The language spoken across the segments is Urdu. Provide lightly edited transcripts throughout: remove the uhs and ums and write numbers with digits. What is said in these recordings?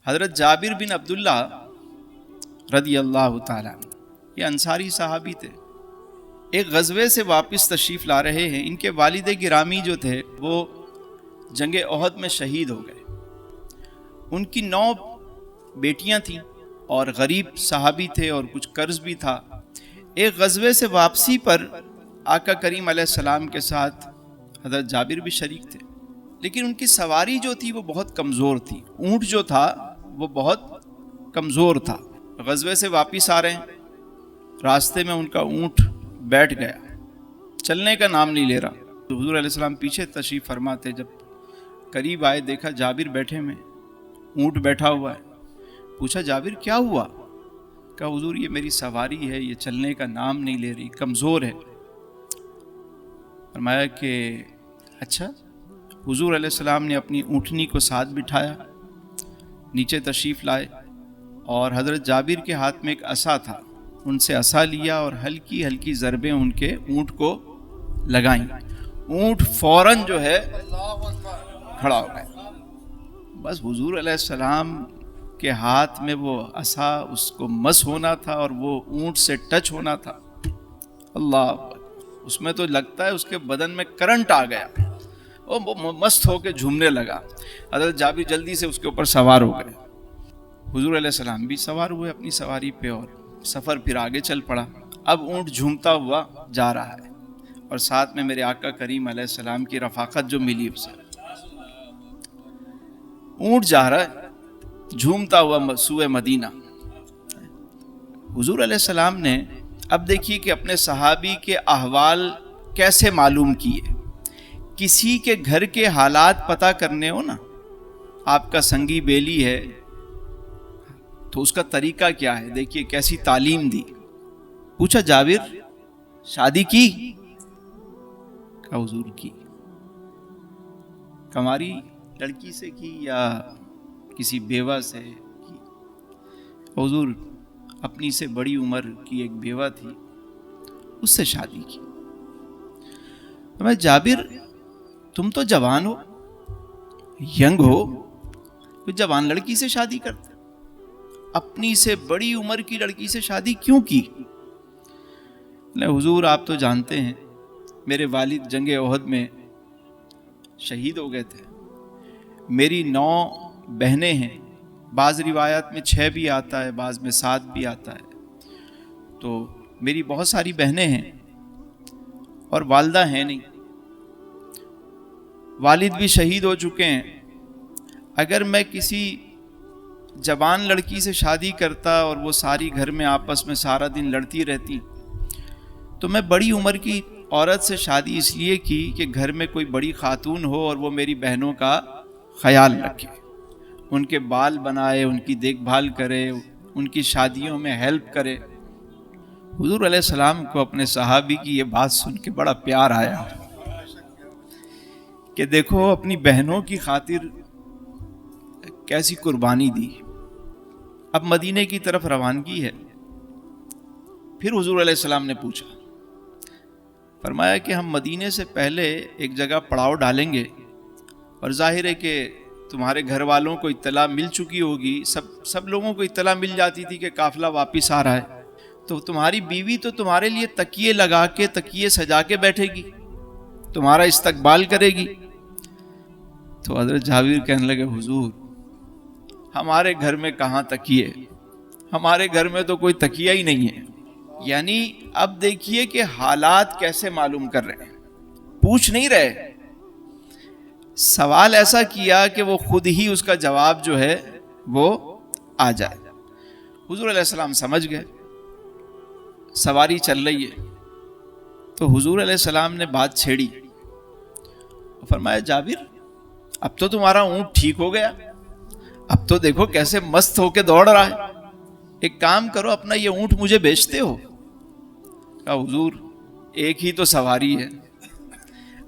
حضرت جابر بن عبداللہ رضی اللہ تعالیٰ یہ انصاری صحابی تھے، ایک غزوے سے واپس تشریف لا رہے ہیں۔ ان کے والد گرامی جو تھے وہ جنگ احد میں شہید ہو گئے۔ ان کی 9 بیٹیاں تھیں اور غریب صحابی تھے اور کچھ قرض بھی تھا۔ ایک غزوے سے واپسی پر آقا کریم علیہ السلام کے ساتھ حضرت جابر بھی شریک تھے، لیکن ان کی سواری جو تھی وہ بہت کمزور تھی، اونٹ جو تھا وہ بہت کمزور تھا۔ غزوے سے واپس آ رہے ہیں، راستے میں ان کا اونٹ بیٹھ گیا، چلنے کا نام نہیں لے رہا۔ تو حضور علیہ السلام پیچھے تشریف فرما تھے، جب قریب آئے دیکھا جابر بیٹھے میں، اونٹ بیٹھا ہوا ہے۔ پوچھا جابر کیا ہوا؟ کہا حضور یہ میری سواری ہے، یہ چلنے کا نام نہیں لے رہی، کمزور ہے۔ فرمایا کہ اچھا۔ حضور علیہ السلام نے اپنی اونٹنی کو ساتھ بٹھایا، نیچے تشریف لائے اور حضرت جابر کے ہاتھ میں ایک عصا تھا، ان سے عصا لیا اور ہلکی ہلکی ضربیں ان کے اونٹ کو لگائیں۔ اونٹ فوراً جو ہے کھڑا ہو گیا۔ بس حضور علیہ السلام کے ہاتھ میں وہ عصا، اس کو مس ہونا تھا اور وہ اونٹ سے ٹچ ہونا تھا۔ اللہ، اس میں تو لگتا ہے اس کے بدن میں کرنٹ آ گیا، وہ مست ہو کے جھومنے لگا۔ حضرت جابر جلدی سے اس کے اوپر سوار ہو گئے، حضور علیہ السلام بھی سوار ہوئے اپنی سواری پہ اور سفر پھر آگے چل پڑا۔ اب اونٹ جھومتا ہوا جا رہا ہے اور ساتھ میں میرے آقا کریم علیہ السلام کی رفاقت جو ملی اسے۔ اونٹ جا رہا ہے جھومتا ہوا سوئے مدینہ۔ حضور علیہ السلام نے اب دیکھیے کہ اپنے صحابی کے احوال کیسے معلوم کیے۔ کسی کے گھر کے حالات پتہ کرنے ہو نا، آپ کا سنگی بیلی ہے تو اس کا طریقہ کیا ہے، دیکھیے کیسی تعلیم دی۔ پوچھا جابر شادی کی؟ کہا حضور کی۔ کماری لڑکی سے کی یا کسی بیوہ سے کی؟ حضور اپنی سے بڑی عمر کی ایک بیوہ تھی، اس سے شادی کی۔ میں جابر تم تو جوان ہو، ینگ ہو، کوئی جوان لڑکی سے شادی کرتے، اپنی سے بڑی عمر کی لڑکی سے شادی کیوں کی؟ حضور آپ تو جانتے ہیں میرے والد جنگ احد میں شہید ہو گئے تھے، میری 9 بہنیں ہیں، بعض روایات میں 6 بھی آتا ہے، بعض میں 7 بھی آتا ہے، تو میری بہت ساری بہنیں ہیں اور والدہ ہیں نہیں، والد بھی شہید ہو چکے ہیں۔ اگر میں کسی جوان لڑکی سے شادی کرتا اور وہ ساری گھر میں آپس میں سارا دن لڑتی رہتی، تو میں بڑی عمر کی عورت سے شادی اس لیے کی کہ گھر میں کوئی بڑی خاتون ہو اور وہ میری بہنوں کا خیال رکھے، ان کے بال بنائے، ان کی دیکھ بھال کرے، ان کی شادیوں میں ہیلپ کرے۔ حضور علیہ السلام کو اپنے صحابی کی یہ بات سن کے بڑا پیار آیا کہ دیکھو اپنی بہنوں کی خاطر کیسی قربانی دی۔ اب مدینے کی طرف روانگی ہے۔ پھر حضور علیہ السلام نے پوچھا، فرمایا کہ ہم مدینے سے پہلے ایک جگہ پڑاؤ ڈالیں گے، اور ظاہر ہے کہ تمہارے گھر والوں کو اطلاع مل چکی ہوگی، سب لوگوں کو اطلاع مل جاتی تھی کہ قافلہ واپس آ رہا ہے، تو تمہاری بیوی تو تمہارے لیے تکیے لگا کے، تکیے سجا کے بیٹھے گی، تمہارا استقبال کرے گی۔ تو حضرت جابر کہنے لگے حضور ہمارے گھر میں کہاں تکیے، ہمارے گھر میں تو کوئی تکیہ ہی نہیں ہے۔ یعنی اب دیکھیے کہ حالات کیسے معلوم کر رہے ہیں، پوچھ نہیں رہے، سوال ایسا کیا کہ وہ خود ہی اس کا جواب جو ہے وہ آ جائے۔ حضور علیہ السلام سمجھ گئے سواری چل رہی ہے، تو حضور علیہ السلام نے بات چھیڑی، فرمایا جابر اب تو تمہارا اونٹ ٹھیک ہو گیا، اب تو دیکھو کیسے مست ہو کے دوڑ رہا ہے، ایک کام کرو اپنا یہ اونٹ مجھے بیچتے ہو؟ کہا حضور ایک ہی تو سواری ہے،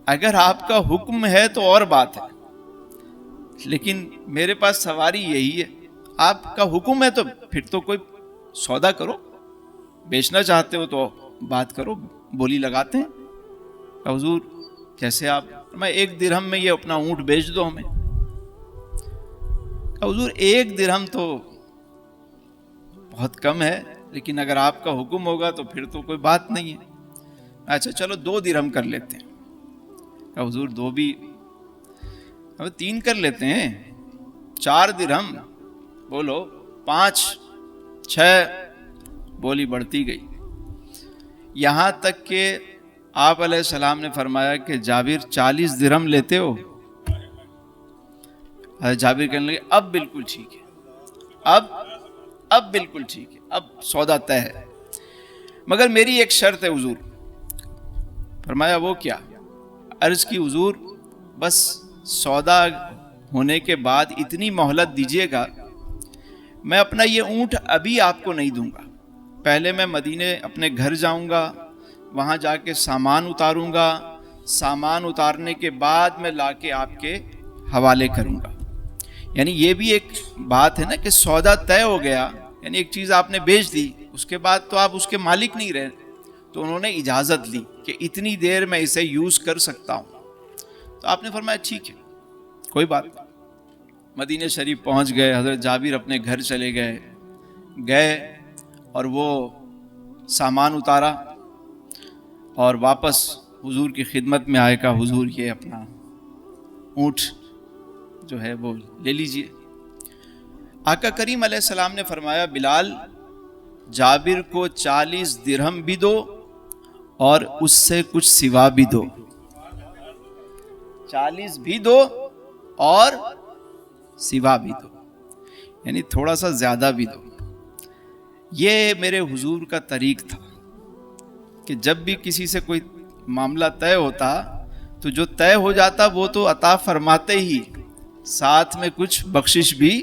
اگر آپ کا حکم ہے تو اور بات ہے، لیکن میرے پاس سواری یہی ہے، آپ کا حکم ہے تو پھر تو کوئی سودا کرو، بیچنا چاہتے ہو تو بات کرو، بولی لگاتے ہیں۔ کہا حضور جیسے آپ، میں 1 درہم میں یہ اپنا اونٹ بیچ دو ہمیں۔ حضور 1 درہم تو بہت کم ہے، لیکن اگر آپ کا حکم ہوگا تو پھر تو کوئی بات نہیں ہے. اچھا چلو 2 درہم کر لیتے ہیں. حضور 2 بھی، اب 3 کر لیتے ہیں. 4 درہم، بولو 5 6، بولی بڑھتی گئی، یہاں تک کہ آپ علیہ السلام نے فرمایا کہ جابر 40 درہم لیتے ہو؟ جابر کہنے لگے اب بالکل ٹھیک ہے، اب بالکل ٹھیک ہے، اب سودا طے ہے، مگر میری ایک شرط ہے حضور. فرمایا وہ کیا؟ عرض کی حضور بس سودا ہونے کے بعد اتنی مہلت دیجیے گا، میں اپنا یہ اونٹ ابھی آپ کو نہیں دوں گا، پہلے میں مدینے اپنے گھر جاؤں گا، وہاں جا کے سامان اتاروں گا، سامان اتارنے کے بعد میں لا کے آپ کے حوالے کروں گا. یعنی یہ بھی ایک بات ہے نا کہ سودا طے ہو گیا، یعنی ایک چیز آپ نے بیچ دی، اس کے بعد تو آپ اس کے مالک نہیں رہے. تو انہوں نے اجازت لی کہ اتنی دیر میں اسے یوز کر سکتا ہوں. تو آپ نے فرمایا ٹھیک ہے کوئی بات نہیں. مدینہ شریف پہنچ گئے، حضرت جابر اپنے گھر چلے گئے اور وہ سامان اتارا اور واپس حضور کی خدمت میں آئے. کہا حضور یہ اپنا اونٹ جو ہے وہ لے لیجئے. آقا کریم علیہ السلام نے فرمایا بلال جابر کو 40 درہم بھی دو اور اس سے کچھ سوا بھی دو. 40 بھی دو اور سوا بھی دو، یعنی تھوڑا سا زیادہ بھی دو. یہ میرے حضور کا طریق تھا کہ جب بھی کسی سے کوئی معاملہ طے ہوتا تو جو طے ہو جاتا وہ تو عطا فرماتے ہی ساتھ میں کچھ بخشش بھی.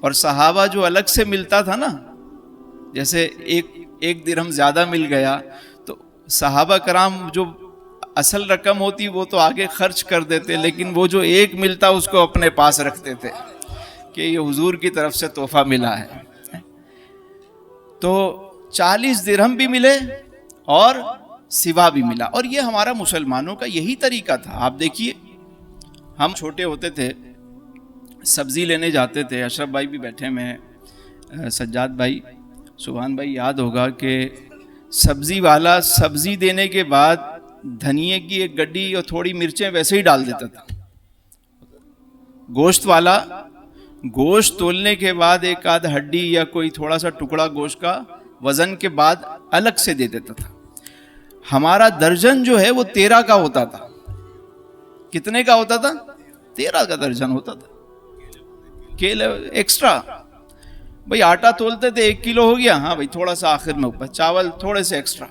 اور صحابہ جو الگ سے ملتا تھا نا، جیسے ایک درہم زیادہ مل گیا تو صحابہ کرام جو اصل رقم ہوتی وہ تو آگے خرچ کر دیتے، لیکن وہ جو ایک ملتا اس کو اپنے پاس رکھتے تھے کہ یہ حضور کی طرف سے تحفہ ملا ہے. تو 40 درہم بھی ملے اور سوا بھی ملا. اور یہ ہمارا مسلمانوں کا یہی طریقہ تھا. آپ دیکھیے ہم چھوٹے ہوتے تھے، سبزی لینے جاتے تھے، اشرف بھائی بھی بیٹھے میں ہیں، سجاد بھائی، سبحان بھائی، یاد ہوگا کہ سبزی والا سبزی دینے کے بعد دھنیے کی ایک گڈی اور تھوڑی مرچیں ویسے ہی ڈال دیتا تھا. گوشت والا گوشت تولنے کے بعد ایک آدھ ہڈی یا کوئی تھوڑا سا ٹکڑا گوشت کا وزن کے بعد الگ سے دے دیتا تھا. ہمارا درجن جو ہے وہ 13 کا ہوتا تھا. کتنے کا ہوتا تھا؟ 13 کا درجن ہوتا تھا. کیلے ایکسٹرا. بھئی آٹا تولتے تھے 1 کلو ہو گیا، ہاں بھئی تھوڑا سا آخر میں اوپر، چاول تھوڑے سے ایکسٹرا.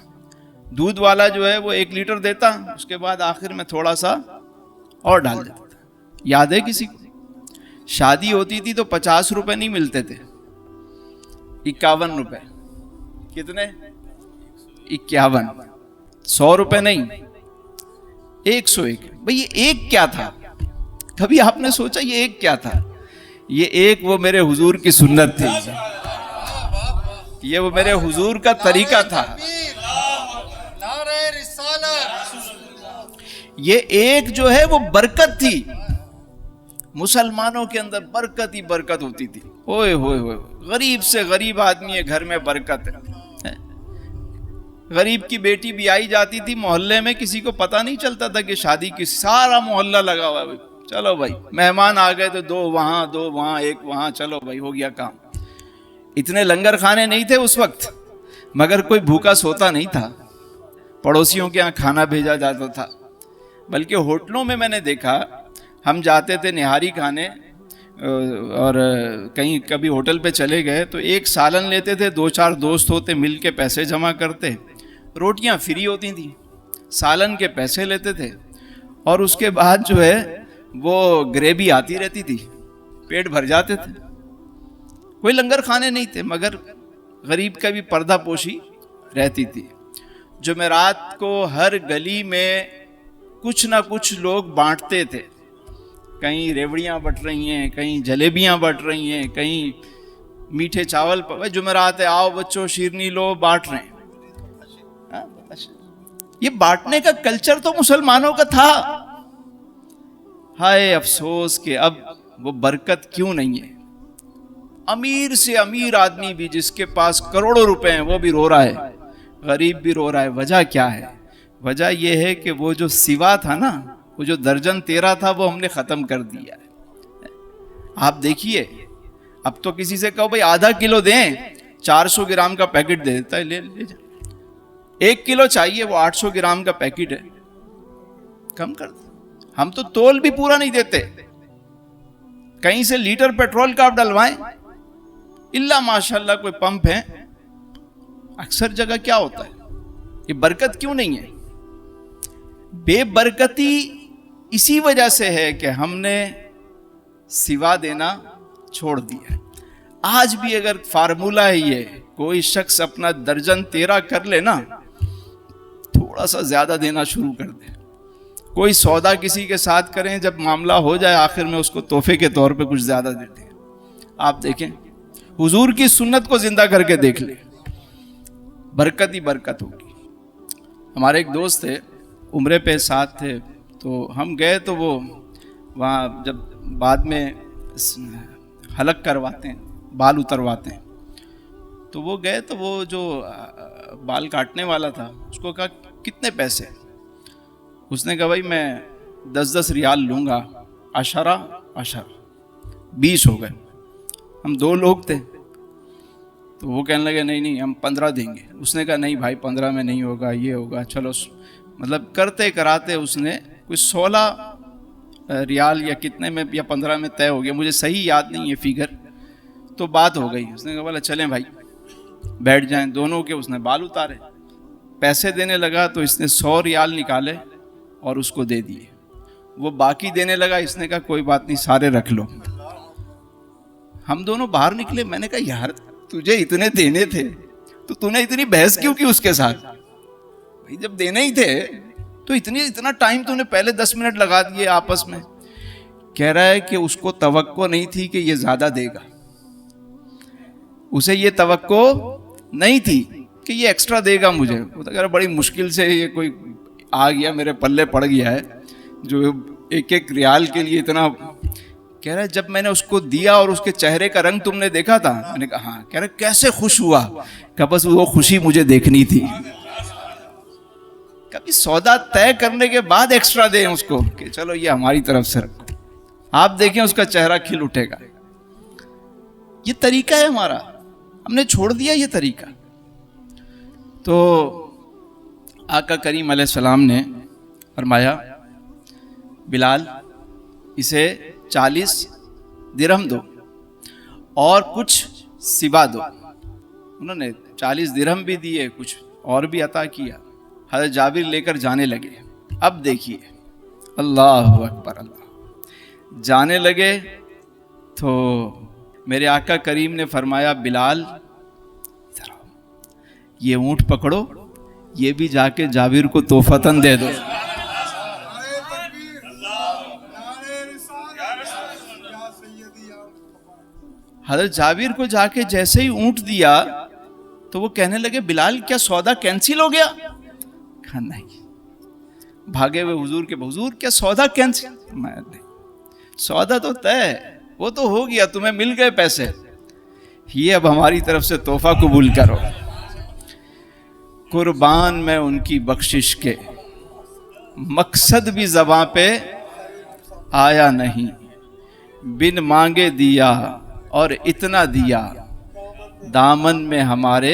دودھ والا جو ہے وہ 1 لیٹر دیتا، اس کے بعد آخر میں تھوڑا سا اور ڈال دیتا تھا. یاد ہے کسی کو؟ شادی ہوتی تھی تو 50 روپے نہیں ملتے تھے، 51 روپے. کتنے؟ 51. 100 روپے نہیں، 101. بھئی یہ ایک کیا تھا؟ کبھی آپ نے سوچا یہ ایک کیا تھا؟ یہ ایک وہ میرے حضور کی سنت تھی، یہ وہ میرے حضور کا طریقہ تھا. یہ ایک جو ہے وہ برکت تھی. مسلمانوں کے اندر برکت ہی برکت ہوتی تھی. اوئے ہوئے ہوئے، غریب سے غریب آدمی ہے گھر میں برکت ہے. غریب کی بیٹی بھی آئی جاتی تھی محلے میں، کسی کو پتہ نہیں چلتا تھا کہ شادی کی، سارا محلہ لگا ہوا ہے. چلو بھائی مہمان آ گئے تو 2 وہاں 2 وہاں 1 وہاں، چلو بھائی ہو گیا کام. اتنے لنگر کھانے نہیں تھے اس وقت، مگر کوئی بھوکا سوتا نہیں تھا. پڑوسیوں کے ہاں کھانا بھیجا جاتا تھا. بلکہ ہوٹلوں میں نے دیکھا، ہم جاتے تھے نہاری کھانے اور کہیں کبھی ہوٹل پہ چلے گئے تو 1 سالن لیتے تھے، 2-4 دوست ہوتے مل کے پیسے جمع کرتے، روٹیاں فری ہوتی تھیں، سالن کے پیسے لیتے تھے اور اس کے بعد جو ہے وہ گریوی آتی رہتی تھی، پیٹ بھر جاتے تھے. کوئی لنگر کھانے نہیں تھے، مگر غریب کا بھی پردہ پوشی رہتی تھی. جمعرات کو ہر گلی میں کچھ نہ کچھ لوگ بانٹتے تھے. کہیں ریوڑیاں بٹ رہی ہیں، کہیں جلیبیاں بٹ رہی ہیں، کہیں میٹھے چاول. جمعرات ہے، آؤ بچوں شیرنی لو، بانٹ رہے ہیں. یہ بانٹنے کا کلچر تو مسلمانوں کا تھا. ہائے افسوس کہ اب وہ برکت کیوں نہیں ہے؟ امیر سے امیر آدمی بھی جس کے پاس کروڑوں روپے ہیں وہ بھی رو رہا ہے، غریب بھی رو رہا ہے. وجہ کیا ہے؟ وجہ یہ ہے کہ وہ جو سوا تھا نا، وہ جو درجن 13 تھا وہ ہم نے ختم کر دیا ہے. آپ دیکھیے، اب تو کسی سے کہو بھائی آدھا کلو دیں، 400 گرام کا پیکٹ دے دیتا ہے، لے جا. 1 کلو چاہیے، وہ 800 گرام کا پیکٹ ہے، کم کر دیں. ہم تو تول بھی پورا نہیں دیتے، کہیں سے لیٹر پیٹرول کا آپ ڈلوائیں، اللہ ماشاءاللہ کوئی پمپ ہے. اکثر جگہ کیا ہوتا ہے؟ یہ برکت کیوں نہیں ہے؟ بے برکتی اسی وجہ سے ہے کہ ہم نے سوا دینا چھوڑ دیا ہے. آج بھی اگر فارمولہ ہے یہ، کوئی شخص اپنا درجن 13 کر لے نا، تھوڑا سا زیادہ دینا شروع کر دے. کوئی سودا کسی کے ساتھ کریں، جب معاملہ ہو جائے آخر میں اس کو تحفے کے طور پہ کچھ زیادہ دے دیں. آپ دیکھیں، حضور کی سنت کو زندہ کر کے دیکھ لیں، برکت ہی برکت ہوگی. ہمارے ایک دوست تھے، عمرے پہ ساتھ تھے، تو ہم گئے تو وہ وہاں جب بعد میں حلق کرواتے ہیں، بال اترواتے ہیں، تو وہ گئے تو وہ جو بال کاٹنے والا تھا اس کو کہا کتنے پیسے؟ اس نے کہا بھائی میں 10 ریال لوں گا. 10 20 ہو گئے. ہم 2 لوگ تھے، تو وہ کہنے لگے نہیں ہم 15 دیں گے. اس نے کہا نہیں بھائی 15 میں نہیں ہوگا، یہ ہوگا. چلو مطلب کرتے کراتے اس نے کوئی 16 ریال یا کتنے میں یا 15 میں طے ہو گیا، مجھے صحیح یاد نہیں ہے فیگر. تو بات ہو گئی. اس نے کہا بولا چلیں بھائی بیٹھ جائیں. دونوں کے اس نے بال اتارے، پیسے دینے لگا تو اس نے 100 ریال نکالے اور اس کو دے دیے. وہ باقی دینے لگا، اس نے کہا کوئی بات نہیں سارے رکھ لو. ہم دونوں باہر نکلے. میں نے کہا یار تجھے اتنے دینے تھے تو نے اتنی بحث کیوں کی اس کے ساتھ؟ بھائی جب دینے ہی تھے تو اتنا ٹائم تو نے پہلے 10 منٹ لگا دیے آپس میں. کہہ رہا ہے کہ اس کو توقع نہیں تھی کہ یہ زیادہ دے گا، اسے یہ توقع نہیں تھی کہ یہ ایکسٹرا دے گا مجھے. وہ تو کہہ رہا بڑی مشکل سے یہ کوئی آ گیا میرے پلے پڑ گیا ہے جو 1 ریال کے لیے اتنا. کہہ رہا ہے جب میں نے اس کو دیا اور اس کے چہرے کا رنگ تم نے دیکھا تھا؟ میں نے کہا ہاں. کہہ رہا کیسے خوش ہوا؟ کہ بس وہ خوشی مجھے دیکھنی تھی. کبھی سودا طے کرنے کے بعد ایکسٹرا دیں اس کو کہ چلو یہ ہماری طرف سے رکھو. آپ دیکھیں اس کا چہرہ کھل اٹھے گا. یہ طریقہ ہے ہمارا، ہم نے چھوڑ دیا یہ طریقہ. تو آقا کریم علیہ السلام نے فرمایا بلال اسے 40 درہم دو اور کچھ سوا دو. انہوں نے 40 درہم بھی دیے، کچھ اور بھی عطا کیا. حضرت جابر لے کر جانے لگے. اب دیکھیے اللہ اکبر، اللہ جانے لگے تو میرے آقا کریم نے فرمایا بلال یہ اونٹ پکڑو، یہ بھی جا کے جابر کو تحفتاً دے دو. حضرت جابر کو جا کے جیسے ہی اونٹ دیا تو وہ کہنے لگے بلال کیا سودا کینسل ہو گیا؟ کہا نہیں. بھاگے ہوئے حضور کے، حضور کیا سودا کینسل؟ میں نہیں، سودا تو طے ہے، وہ تو ہو گیا، تمہیں مل گئے پیسے، یہ اب ہماری طرف سے تحفہ قبول کرو. قربان میں ان کی بخشش کے، مقصد بھی زباں پہ آیا نہیں، بن مانگے دیا اور اتنا دیا، دامن میں ہمارے.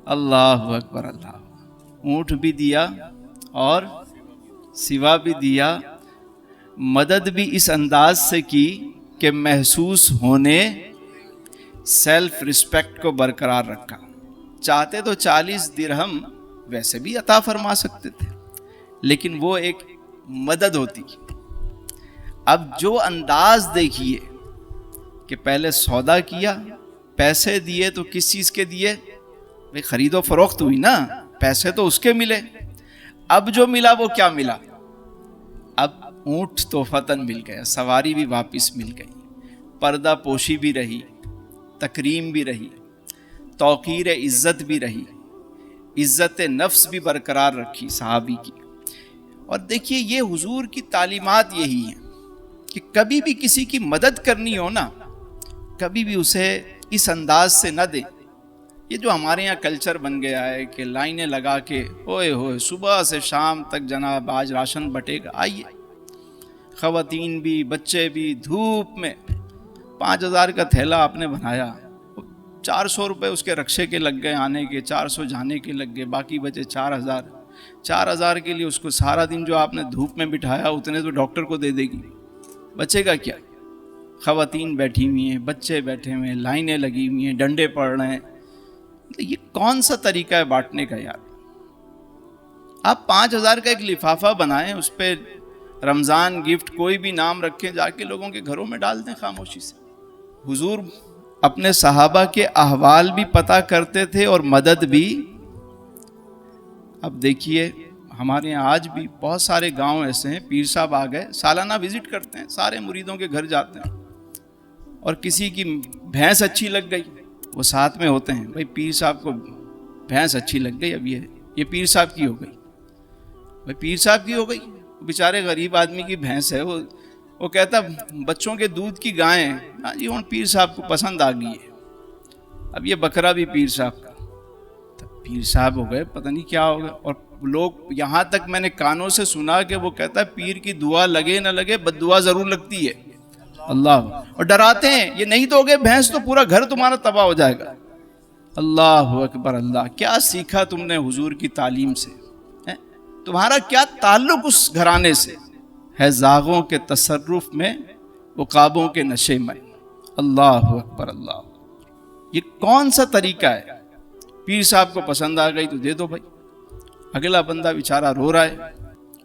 اللہ اکبر اللہ. اونٹ بھی دیا اور سوا بھی دیا، مدد بھی اس انداز سے کی کہ محسوس ہونے سیلف رسپیکٹ کو برقرار رکھا. چاہتے تو 40 درہم ویسے بھی عطا فرما سکتے تھے، لیکن وہ ایک مدد ہوتی. اب جو انداز دیکھیے کہ پہلے سودا کیا، پیسے دیے تو کس چیز کے دیے؟ بھئی خرید و فروخت ہوئی نا، پیسے تو اس کے ملے. اب جو ملا وہ کیا ملا؟ اب اونٹ تحفتاً مل گیا، سواری بھی واپس مل گئی، پردہ پوشی بھی رہی، تکریم بھی رہی، توقیر عزت بھی رہی، عزت نفس بھی برقرار رکھی صحابی کی. اور دیکھیے یہ حضور کی تعلیمات یہی ہیں. کہ کبھی بھی کسی کی مدد کرنی ہو نا، کبھی بھی اسے اس انداز سے نہ دیں. یہ جو ہمارے یہاں کلچر بن گیا ہے کہ لائنیں لگا کے اوئے ہوئے صبح سے شام تک جناب آج راشن بٹے گا، آئیے خواتین بھی بچے بھی دھوپ میں 5,000 کا تھیلا آپ نے بنایا، 400 روپے اس کے رکشے کے لگ گئے آنے کے، 400 جانے کے لگ گئے، باقی بچے 4,000 کے لیے اس کو سارا دن جو آپ نے دھوپ میں بٹھایا اتنے تو ڈاکٹر کو دے دے گی، بچے گا کیا؟ خواتین بیٹھی ہوئی ہیں، بچے بیٹھے ہوئے ہیں، لائنیں لگی ہوئی ہیں، ڈنڈے پڑ رہے ہیں. یہ کون سا طریقہ ہے بانٹنے کا یار؟ آپ 5,000 کا ایک لفافہ بنائیں، اس پہ رمضان گفٹ کوئی بھی نام رکھیں، جا کے لوگوں کے گھروں میں ڈال دیں خاموشی سے. حضور اپنے صحابہ کے احوال بھی پتہ کرتے تھے اور مدد بھی. اب دیکھیے ہمارے یہاں آج بھی بہت سارے گاؤں ایسے ہیں، پیر صاحب آ گئے سالانہ وزٹ کرتے ہیں، سارے مریدوں کے گھر جاتے ہیں، اور کسی کی بھینس اچھی لگ گئی وہ ساتھ میں ہوتے ہیں، بھائی پیر صاحب کو بھینس اچھی لگ گئی، اب یہ پیر صاحب کی ہو گئی، بھائی پیر صاحب کی ہو گئی، بیچارے غریب آدمی کی بھینس ہے، وہ کہتا بچوں کے دودھ کی گائیں، ہاں جی ہوں پیر صاحب کو پسند آ گئی ہے، اب یہ بکرا بھی پیر صاحب کا. پیر صاحب ہو گئے پتہ نہیں کیا ہوگا. اور لوگ یہاں تک میں نے کانوں سے سنا کہ وہ کہتا ہے پیر کی دعا لگے نہ لگے بد دعا ضرور لگتی ہے. اللہ، اور ڈراتے ہیں یہ نہیں دو گے بھینس تو پورا گھر تمہارا تباہ ہو جائے گا. اللہ اکبر اللہ. کیا سیکھا تم نے حضور کی تعلیم سے؟ تمہارا کیا تعلق اس گھرانے سے ہے؟ زاغوں کے تصرف میں، عقابوں کے نشے میں. اللہ اکبر اللہ. یہ کون سا طریقہ ہے؟ پیر صاحب کو پسند آ گئی تو دے دو بھائی، اگلا بندہ بیچارہ رو رہا ہے،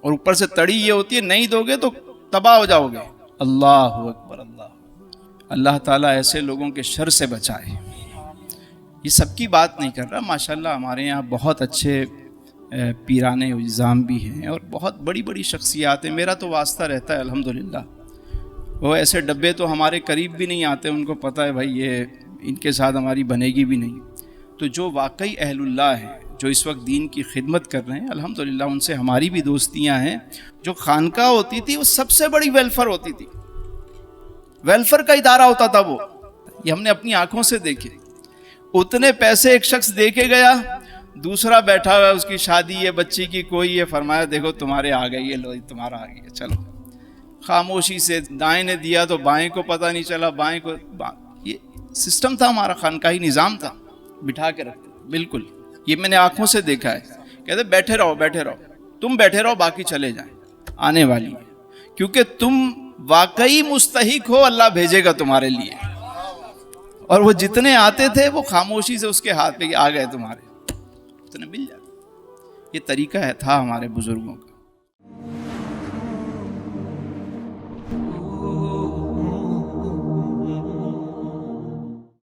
اور اوپر سے تڑی یہ ہوتی ہے نہیں دو گے تو تباہ ہو جاؤ گے. اللہ اکبر اللہ. اللہ تعالیٰ ایسے لوگوں کے شر سے بچائے. یہ سب کی بات نہیں کر رہا، ماشاءاللہ ہمارے یہاں بہت اچھے پیرانے الزام بھی ہیں اور بہت بڑی بڑی شخصیات ہیں. میرا تو واسطہ رہتا ہے الحمدللہ. وہ ایسے ڈبے تو ہمارے قریب بھی نہیں آتے، ان کو پتہ ہے بھائی یہ ان کے ساتھ ہماری بنے گی بھی نہیں. تو جو واقعی اہل اللہ ہیں، جو اس وقت دین کی خدمت کر رہے ہیں، الحمدللہ ان سے ہماری بھی دوستیاں ہیں. جو خانقاہ ہوتی تھی وہ سب سے بڑی ویلفیئر ہوتی تھی، ویلفیئر کا ادارہ ہوتا تھا وہ. یہ ہم نے اپنی آنکھوں سے دیکھے. اتنے پیسے ایک شخص دے کے گیا، دوسرا بیٹھا ہوا اس کی شادی ہے بچی کی کوئی ہے، فرمایا دیکھو تمہارے آ گئی ہے، لو تمہارا آ گیا، چلو. خاموشی سے دائیں نے دیا تو بائیں کو پتہ نہیں چلا، بائیں کو یہ سسٹم تھا ہمارا، خانقاہی نظام تھا، بٹھا کے رکھتے بالکل. یہ میں نے آنکھوں سے دیکھا ہے. کہتے بیٹھے رہو بیٹھے رہو، تم بیٹھے رہو باقی چلے جائیں، آنے والی ہے، کیونکہ تم واقعی مستحق ہو، اللہ بھیجے گا تمہارے لیے. اور وہ جتنے آتے تھے وہ خاموشی سے اس کے ہاتھ پہ آ گئے تمہارے، اتنے مل جاتے. یہ طریقہ تھا ہمارے بزرگوں کا.